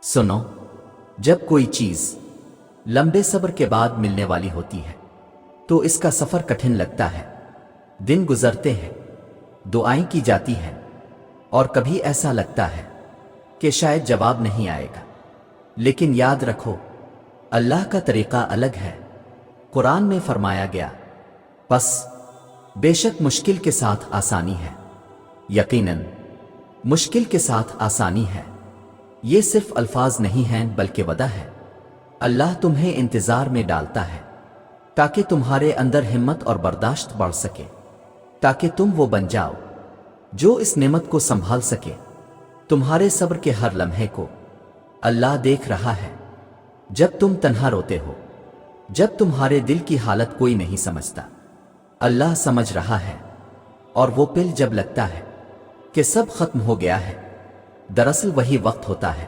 سنو، جب کوئی چیز لمبے صبر کے بعد ملنے والی ہوتی ہے تو اس کا سفر کٹھن لگتا ہے۔ دن گزرتے ہیں، دعائیں کی جاتی ہیں، اور کبھی ایسا لگتا ہے کہ شاید جواب نہیں آئے گا۔ لیکن یاد رکھو، اللہ کا طریقہ الگ ہے۔ قرآن میں فرمایا گیا، پس بے شک مشکل کے ساتھ آسانی ہے۔ یقیناً مشکل کے ساتھ آسانی ہے۔ یہ صرف الفاظ نہیں ہیں بلکہ وعدہ ہے۔ اللہ تمہیں انتظار میں ڈالتا ہے تاکہ تمہارے اندر ہمت اور برداشت بڑھ سکے، تاکہ تم وہ بن جاؤ جو اس نعمت کو سنبھال سکے۔ تمہارے صبر کے ہر لمحے کو اللہ دیکھ رہا ہے۔ جب تم تنہا روتے ہو، جب تمہارے دل کی حالت کوئی نہیں سمجھتا، اللہ سمجھ رہا ہے۔ اور وہ پل جب لگتا ہے کہ سب ختم ہو گیا ہے، دراصل وہی وقت ہوتا ہے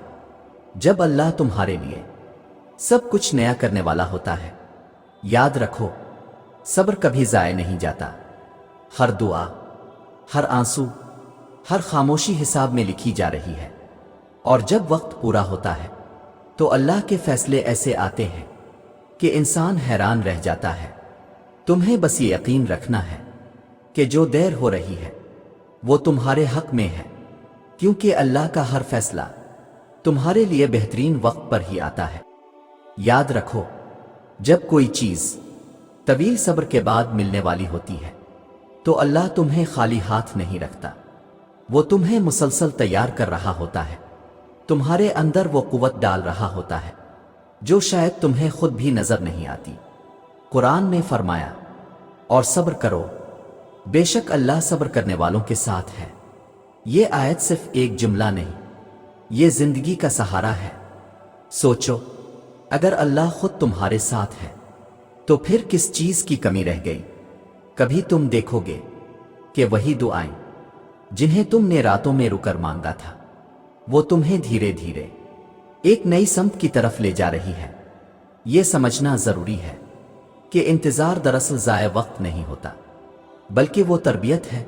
جب اللہ تمہارے لیے سب کچھ نیا کرنے والا ہوتا ہے۔ یاد رکھو، صبر کبھی ضائع نہیں جاتا۔ ہر دعا، ہر آنسو، ہر خاموشی حساب میں لکھی جا رہی ہے۔ اور جب وقت پورا ہوتا ہے تو اللہ کے فیصلے ایسے آتے ہیں کہ انسان حیران رہ جاتا ہے۔ تمہیں بس یہ یقین رکھنا ہے کہ جو دیر ہو رہی ہے وہ تمہارے حق میں ہے، کیونکہ اللہ کا ہر فیصلہ تمہارے لیے بہترین وقت پر ہی آتا ہے۔ یاد رکھو، جب کوئی چیز طویل صبر کے بعد ملنے والی ہوتی ہے تو اللہ تمہیں خالی ہاتھ نہیں رکھتا۔ وہ تمہیں مسلسل تیار کر رہا ہوتا ہے، تمہارے اندر وہ قوت ڈال رہا ہوتا ہے جو شاید تمہیں خود بھی نظر نہیں آتی۔ قرآن میں فرمایا، اور صبر کرو، بے شک اللہ صبر کرنے والوں کے ساتھ ہے۔ یہ آیت صرف ایک جملہ نہیں، یہ زندگی کا سہارا ہے۔ سوچو، اگر اللہ خود تمہارے ساتھ ہے تو پھر کس چیز کی کمی رہ گئی؟ کبھی تم دیکھو گے کہ وہی دعائیں جنہیں تم نے راتوں میں رک کر مانگا تھا، وہ تمہیں دھیرے دھیرے ایک نئی سمت کی طرف لے جا رہی ہے۔ یہ سمجھنا ضروری ہے کہ انتظار دراصل ضائع وقت نہیں ہوتا، بلکہ وہ تربیت ہے۔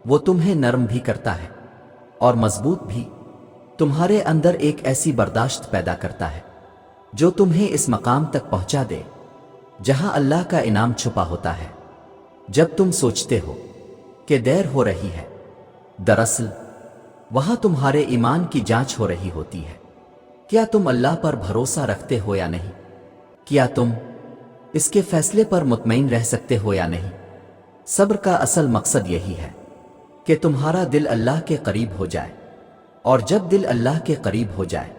وہ تمہیں نرم بھی کرتا ہے اور مضبوط بھی۔ تمہارے اندر ایک ایسی برداشت پیدا کرتا ہے جو تمہیں اس مقام تک پہنچا دے جہاں اللہ کا انعام چھپا ہوتا ہے۔ جب تم سوچتے ہو کہ دیر ہو رہی ہے، دراصل وہاں تمہارے ایمان کی جانچ ہو رہی ہوتی ہے۔ کیا تم اللہ پر بھروسہ رکھتے ہو یا نہیں؟ کیا تم اس کے فیصلے پر مطمئن رہ سکتے ہو یا نہیں؟ صبر کا اصل مقصد یہی ہے کہ تمہارا دل اللہ کے قریب ہو جائے، اور جب دل اللہ کے قریب ہو جائے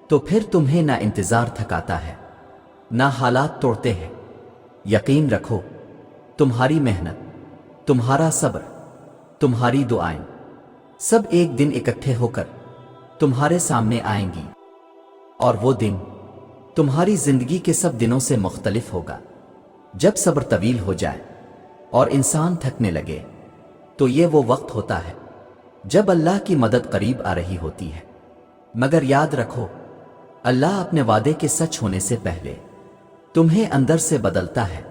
تو پھر تمہیں نہ انتظار تھکاتا ہے، نہ حالات توڑتے ہیں۔ یقین رکھو، تمہاری محنت، تمہارا صبر، تمہاری دعائیں سب ایک دن اکٹھے ہو کر تمہارے سامنے آئیں گی، اور وہ دن تمہاری زندگی کے سب دنوں سے مختلف ہوگا۔ جب صبر طویل ہو جائے اور انسان تھکنے لگے تو یہ وہ وقت ہوتا ہے جب اللہ کی مدد قریب آ رہی ہوتی ہے۔ مگر یاد رکھو، اللہ اپنے وعدے کے سچ ہونے سے پہلے تمہیں اندر سے بدلتا ہے۔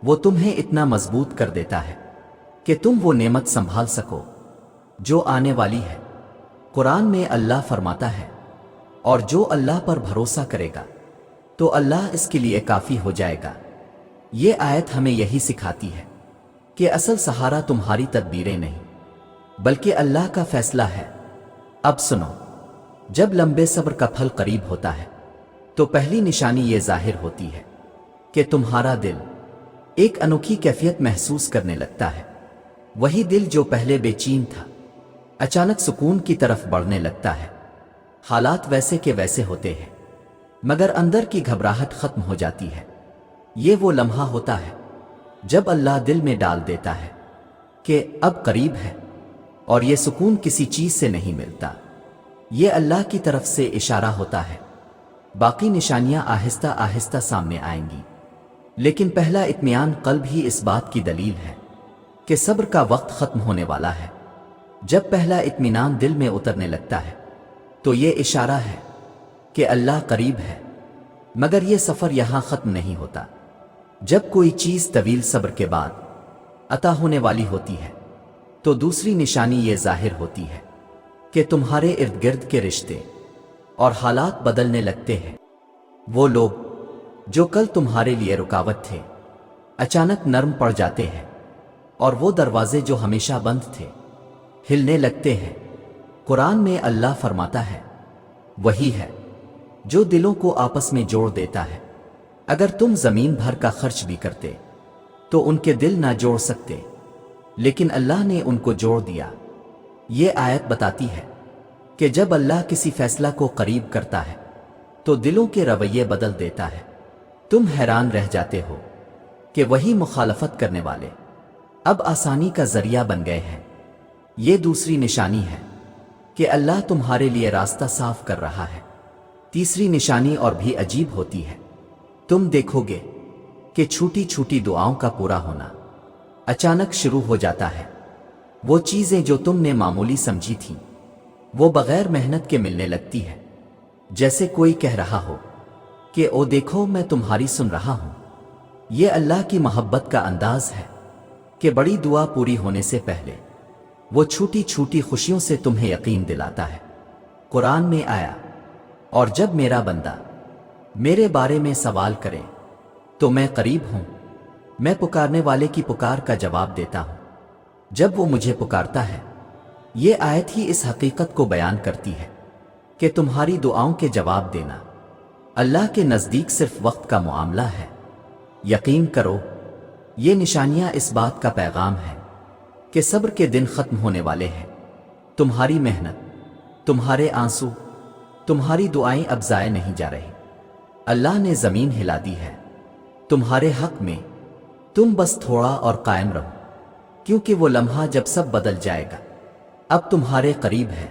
وہ تمہیں اتنا مضبوط کر دیتا ہے کہ تم وہ نعمت سنبھال سکو جو آنے والی ہے۔ قرآن میں اللہ فرماتا ہے، اور جو اللہ پر بھروسہ کرے گا تو اللہ اس کے لیے کافی ہو جائے گا۔ یہ آیت ہمیں یہی سکھاتی ہے کہ اصل سہارا تمہاری تدبیریں نہیں بلکہ اللہ کا فیصلہ ہے۔ اب سنو، جب لمبے صبر کا پھل قریب ہوتا ہے تو پہلی نشانی یہ ظاہر ہوتی ہے کہ تمہارا دل ایک انوکھی کیفیت محسوس کرنے لگتا ہے۔ وہی دل جو پہلے بے چین تھا اچانک سکون کی طرف بڑھنے لگتا ہے۔ حالات ویسے کے ویسے ہوتے ہیں، مگر اندر کی گھبراہٹ ختم ہو جاتی ہے۔ یہ وہ لمحہ ہوتا ہے جب اللہ دل میں ڈال دیتا ہے کہ اب قریب ہے، اور یہ سکون کسی چیز سے نہیں ملتا، یہ اللہ کی طرف سے اشارہ ہوتا ہے۔ باقی نشانیاں آہستہ آہستہ سامنے آئیں گی، لیکن پہلا اطمینان قلب ہی اس بات کی دلیل ہے کہ صبر کا وقت ختم ہونے والا ہے۔ جب پہلا اطمینان دل میں اترنے لگتا ہے تو یہ اشارہ ہے کہ اللہ قریب ہے۔ مگر یہ سفر یہاں ختم نہیں ہوتا۔ جب کوئی چیز طویل صبر کے بعد عطا ہونے والی ہوتی ہے تو دوسری نشانی یہ ظاہر ہوتی ہے کہ تمہارے ارد گرد کے رشتے اور حالات بدلنے لگتے ہیں۔ وہ لوگ جو کل تمہارے لیے رکاوٹ تھے اچانک نرم پڑ جاتے ہیں، اور وہ دروازے جو ہمیشہ بند تھے ہلنے لگتے ہیں۔ قرآن میں اللہ فرماتا ہے، وہی ہے جو دلوں کو آپس میں جوڑ دیتا ہے۔ اگر تم زمین بھر کا خرچ بھی کرتے تو ان کے دل نہ جوڑ سکتے، لیکن اللہ نے ان کو جوڑ دیا۔ یہ آیت بتاتی ہے کہ جب اللہ کسی فیصلہ کو قریب کرتا ہے تو دلوں کے رویے بدل دیتا ہے۔ تم حیران رہ جاتے ہو کہ وہی مخالفت کرنے والے اب آسانی کا ذریعہ بن گئے ہیں۔ یہ دوسری نشانی ہے کہ اللہ تمہارے لیے راستہ صاف کر رہا ہے۔ تیسری نشانی اور بھی عجیب ہوتی ہے۔ تم دیکھو گے کہ چھوٹی چھوٹی دعاؤں کا پورا ہونا اچانک شروع ہو جاتا ہے۔ وہ چیزیں جو تم نے معمولی سمجھی تھیں وہ بغیر محنت کے ملنے لگتی ہے، جیسے کوئی کہہ رہا ہو کہ او دیکھو میں تمہاری سن رہا ہوں۔ یہ اللہ کی محبت کا انداز ہے کہ بڑی دعا پوری ہونے سے پہلے وہ چھوٹی چھوٹی خوشیوں سے تمہیں یقین دلاتا ہے۔ قرآن میں آیا، اور جب میرا بندہ میرے بارے میں سوال کرے تو میں قریب ہوں، میں پکارنے والے کی پکار کا جواب دیتا ہوں جب وہ مجھے پکارتا ہے۔ یہ آیت ہی اس حقیقت کو بیان کرتی ہے کہ تمہاری دعاؤں کے جواب دینا اللہ کے نزدیک صرف وقت کا معاملہ ہے۔ یقین کرو، یہ نشانیاں اس بات کا پیغام ہے کہ صبر کے دن ختم ہونے والے ہیں۔ تمہاری محنت، تمہارے آنسو، تمہاری دعائیں اب ضائع نہیں جا رہی۔ اللہ نے زمین ہلا دی ہے تمہارے حق میں، تم بس تھوڑا اور قائم رہو، کیونکہ وہ لمحہ جب سب بدل جائے گا اب تمہارے قریب ہے۔